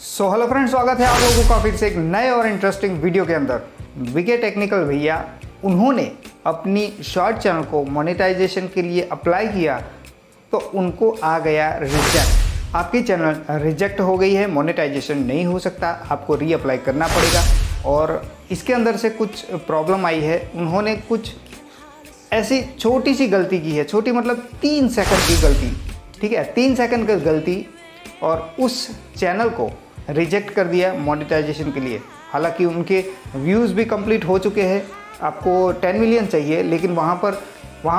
Hello friends, स्वागत है आप लोगों का फिर से एक नए और इंटरेस्टिंग वीडियो के अंदर। वीके टेक्निकल भैया उन्होंने अपनी शॉर्ट चैनल को मोनेटाइजेशन के लिए अप्लाई किया तो उनको आ गया रिजेक्ट। आपकी चैनल रिजेक्ट हो गई है, मोनेटाइजेशन नहीं हो सकता, आपको रीअप्लाई करना पड़ेगा। और इसके अंदर से कुछ प्रॉब्लम आई है। उन्होंने कुछ ऐसी छोटी सी गलती की है, छोटी मतलब 3 सेकंड की गलती, ठीक है, 3 सेकंड की गलती, और उस चैनल को रिजेक्ट कर दिया मोनेटाइजेशन के लिए। हालांकि उनके व्यूज़ भी कंप्लीट हो चुके हैं, आपको 10 मिलियन चाहिए, लेकिन वहाँ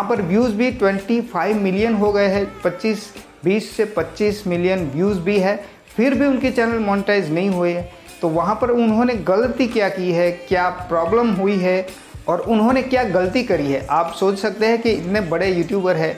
पर व्यूज़ भी 25 मिलियन हो गए हैं, 20 से 25 मिलियन व्यूज़ भी है, फिर भी उनके चैनल मोनेटाइज नहीं हुए हैं। तो वहाँ पर उन्होंने गलती क्या की है, क्या प्रॉब्लम हुई है और उन्होंने क्या गलती करी है। आप सोच सकते हैं कि इतने बड़े यूट्यूबर है,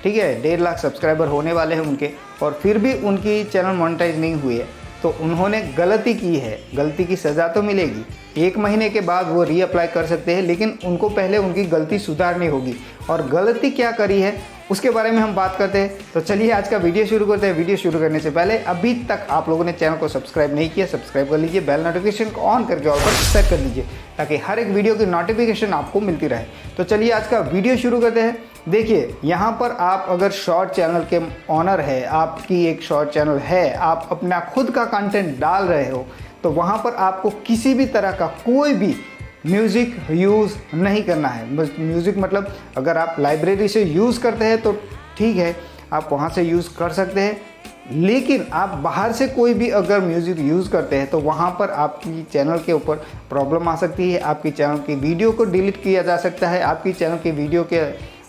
ठीक है, 1.5 लाख सब्सक्राइबर होने वाले हैं उनके, और फिर भी उनकी चैनल मोनेटाइज नहीं हुई है। तो उन्होंने गलती की है, गलती की सज़ा तो मिलेगी। 1 महीने के बाद वो रीअप्लाई कर सकते हैं, लेकिन उनको पहले उनकी गलती सुधारनी होगी। और गलती क्या करी है उसके बारे में हम बात करते हैं। तो चलिए आज का वीडियो शुरू करते हैं। वीडियो शुरू करने से पहले अभी तक आप लोगों ने चैनल को सब्सक्राइब नहीं किया, सब्सक्राइब कर लीजिए, बेल नोटिफिकेशन को ऑन करके ऑल पर सेट कर लीजिए ताकि हर एक वीडियो की नोटिफिकेशन आपको मिलती रहे। तो चलिए आज का वीडियो शुरू करते हैं। देखिए, यहाँ पर आप अगर शॉर्ट चैनल के ऑनर है, आपकी एक शॉर्ट चैनल है, आप अपना खुद का कंटेंट डाल रहे हो, तो वहाँ पर आपको किसी भी तरह का कोई भी म्यूज़िक यूज़ नहीं करना है। बस म्यूज़िक मतलब अगर आप लाइब्रेरी से यूज़ करते हैं तो ठीक है, आप वहाँ से यूज़ कर सकते हैं, लेकिन आप बाहर से कोई भी अगर म्यूज़िक यूज़ करते हैं तो वहाँ पर आपकी चैनल के ऊपर प्रॉब्लम आ सकती है। आपकी चैनल की वीडियो को डिलीट किया जा सकता है, आपकी चैनल की वीडियो के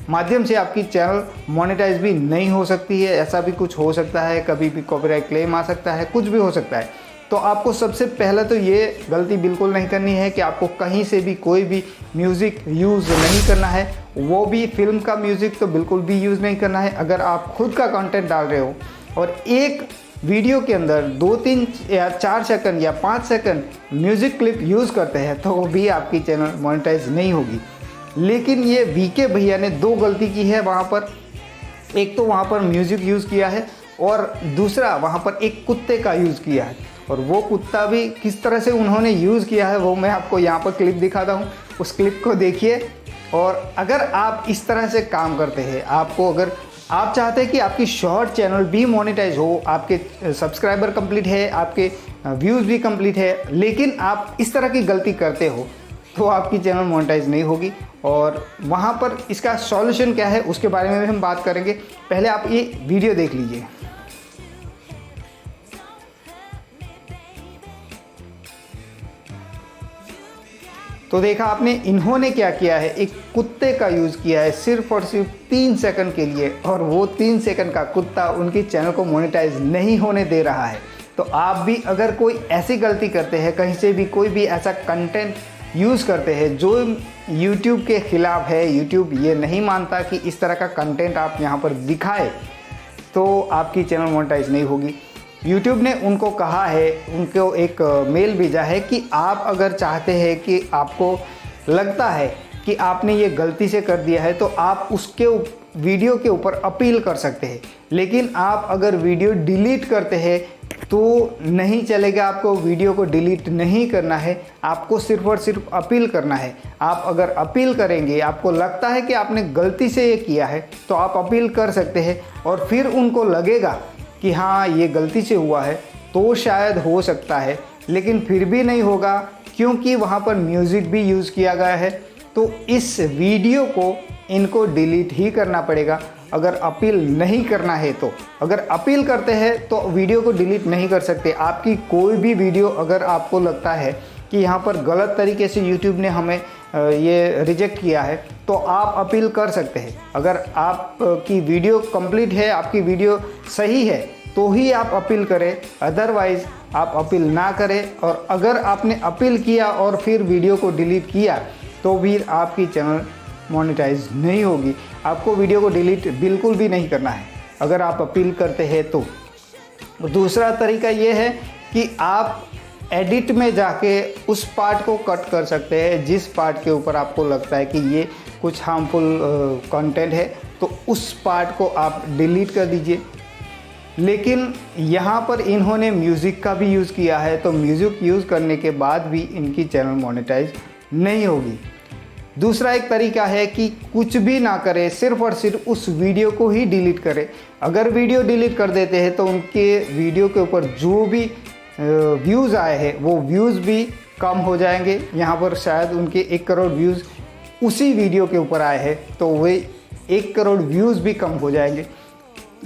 माध्यम से आपकी चैनल मोनेटाइज भी नहीं हो सकती है। ऐसा भी कुछ हो सकता है, कभी भी कॉपीराइट क्लेम आ सकता है, कुछ भी हो सकता है। तो आपको सबसे पहले तो ये गलती बिल्कुल नहीं करनी है कि आपको कहीं से भी कोई भी म्यूज़िक यूज़ नहीं करना है, वो भी फिल्म का म्यूज़िक तो बिल्कुल भी यूज़ नहीं करना है। अगर आप खुद का कंटेंट डाल रहे हो और एक वीडियो के अंदर 2, 3 या 4 सेकंड या 5 सेकंड म्यूज़िक क्लिप यूज़ करते हैं तो वो भी आपकी चैनल मोनेटाइज नहीं होगी। लेकिन ये वीके भैया ने 2 गलती की है वहाँ पर। एक तो वहाँ पर म्यूज़िक यूज़ किया है और दूसरा वहाँ पर एक कुत्ते का यूज़ किया है। और वो कुत्ता भी किस तरह से उन्होंने यूज़ किया है वो मैं आपको यहाँ पर क्लिप दिखाता हूँ, उस क्लिप को देखिए। और अगर आप इस तरह से काम करते हैं, अगर आप चाहते हैं कि आपकी शॉर्ट चैनल भी मोनेटाइज हो, आपके सब्सक्राइबर कंप्लीट है, आपके व्यूज़ भी कंप्लीट है, लेकिन आप इस तरह की गलती करते हो तो आपकी चैनल मोनेटाइज नहीं होगी। और वहाँ पर इसका सॉल्यूशन क्या है उसके बारे में भी हम बात करेंगे। पहले आप ये वीडियो देख लीजिए। तो देखा आपने, इन्होंने क्या किया है, एक कुत्ते का यूज़ किया है सिर्फ और सिर्फ 3 सेकंड के लिए, और वो 3 सेकंड का कुत्ता उनकी चैनल को मोनेटाइज नहीं होने दे रहा है। तो आप भी अगर कोई ऐसी गलती करते हैं, कहीं से भी कोई भी ऐसा कंटेंट यूज़ करते हैं जो YouTube के ख़िलाफ़ है, YouTube ये नहीं मानता कि इस तरह का कंटेंट आप यहाँ पर दिखाए, तो आपकी चैनल मोनेटाइज नहीं होगी। YouTube ने उनको कहा है, उनको एक मेल भेजा है कि आप अगर चाहते हैं कि आपको लगता है कि आपने ये गलती से कर दिया है तो आप उसके वीडियो के ऊपर अपील कर सकते हैं। लेकिन आप अगर वीडियो डिलीट करते हैं तो नहीं चलेगा, आपको वीडियो को डिलीट नहीं करना है, आपको सिर्फ और सिर्फ अपील करना है। आप अगर अपील करेंगे, आपको लगता है कि आपने गलती से ये किया है, तो आप अपील कर सकते हैं। और फिर उनको लगेगा कि हाँ ये गलती से हुआ है तो शायद हो सकता है, लेकिन फिर भी नहीं होगा क्योंकि वहाँ पर म्यूज़िक भी यूज़ किया गया है। तो इस वीडियो को इनको डिलीट ही करना पड़ेगा अगर अपील नहीं करना है। तो अगर अपील करते हैं तो वीडियो को डिलीट नहीं कर सकते। आपकी कोई भी वीडियो अगर आपको लगता है कि यहाँ पर गलत तरीके से YouTube ने हमें ये रिजेक्ट किया है तो आप अपील कर सकते हैं। अगर आपकी वीडियो कंप्लीट है, आपकी वीडियो सही है तो ही आप अपील करें, अदरवाइज़ आप अपील ना करें। और अगर आपने अपील किया और फिर वीडियो को डिलीट किया तो भी आपकी चैनल मोनेटाइज नहीं होगी। आपको वीडियो को डिलीट बिल्कुल भी नहीं करना है अगर आप अपील करते हैं तो। दूसरा तरीका ये है कि आप एडिट में जाके उस पार्ट को कट कर सकते हैं जिस पार्ट के ऊपर आपको लगता है कि ये कुछ हार्मफुल कंटेंट है, तो उस पार्ट को आप डिलीट कर दीजिए। लेकिन यहाँ पर इन्होंने म्यूज़िक का भी यूज़ किया है, तो म्यूज़िक यूज़ करने के बाद भी इनकी चैनल मोनेटाइज नहीं होगी। दूसरा एक तरीका है कि कुछ भी ना करे, सिर्फ और सिर्फ उस वीडियो को ही डिलीट करे। अगर वीडियो डिलीट कर देते हैं तो उनके वीडियो के ऊपर जो भी व्यूज़ आए हैं वो व्यूज़ भी कम हो जाएंगे। यहाँ पर शायद उनके 1 करोड़ व्यूज़ उसी वीडियो के ऊपर आए हैं, तो वे 1 करोड़ व्यूज़ भी कम हो जाएंगे।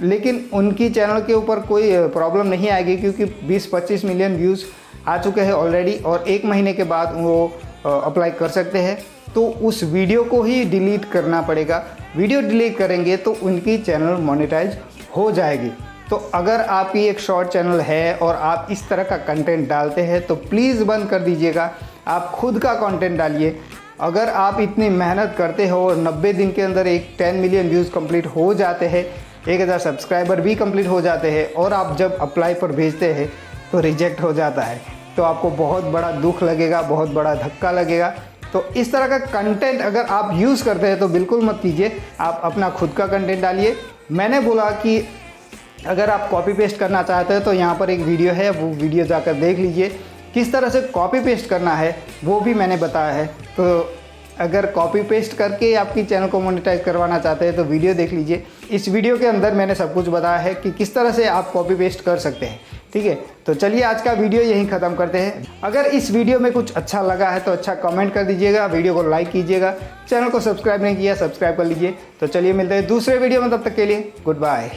लेकिन उनकी चैनल के ऊपर कोई प्रॉब्लम नहीं आएगी, क्योंकि 20-25 मिलियन व्यूज़ आ चुके हैं ऑलरेडी और 1 महीने के बाद वो अप्लाई कर सकते हैं। तो उस वीडियो को ही डिलीट करना पड़ेगा। वीडियो डिलीट करेंगे तो उनकी चैनल मोनेटाइज हो जाएगी। तो अगर आपकी एक शॉर्ट चैनल है और आप इस तरह का कंटेंट डालते हैं तो प्लीज़ बंद कर दीजिएगा। आप खुद का कंटेंट डालिए। अगर आप इतनी मेहनत करते हो और 90 दिन के अंदर 10 मिलियन व्यूज़ कंप्लीट हो जाते हैं, 1000 सब्सक्राइबर भी कंप्लीट हो जाते हैं और आप जब अप्लाई पर भेजते हैं तो रिजेक्ट हो जाता है, तो आपको बहुत बड़ा दुख लगेगा, बहुत बड़ा धक्का लगेगा। तो इस तरह का कंटेंट अगर आप यूज़ करते हैं तो बिल्कुल मत कीजिए। आप अपना खुद का कंटेंट डालिए। मैंने बोला कि अगर आप कॉपी पेस्ट करना चाहते हैं तो यहाँ पर एक वीडियो है, वो वीडियो जाकर देख लीजिए। किस तरह से कॉपी पेस्ट करना है वो भी मैंने बताया है। तो अगर कॉपी पेस्ट करके आपकी चैनल को मोनेटाइज करवाना चाहते हैं तो वीडियो देख लीजिए। इस वीडियो के अंदर मैंने सब कुछ बताया है कि किस तरह से आप कॉपी पेस्ट कर सकते हैं। ठीक है, तो चलिए आज का वीडियो यहीं ख़त्म करते हैं। अगर इस वीडियो में कुछ अच्छा लगा है तो अच्छा कमेंट कर दीजिएगा, वीडियो को लाइक कीजिएगा, चैनल को सब्सक्राइब नहीं किया सब्सक्राइब कर लीजिए। तो चलिए मिलते हैं दूसरे वीडियो में, तब तक के लिए गुड बाय।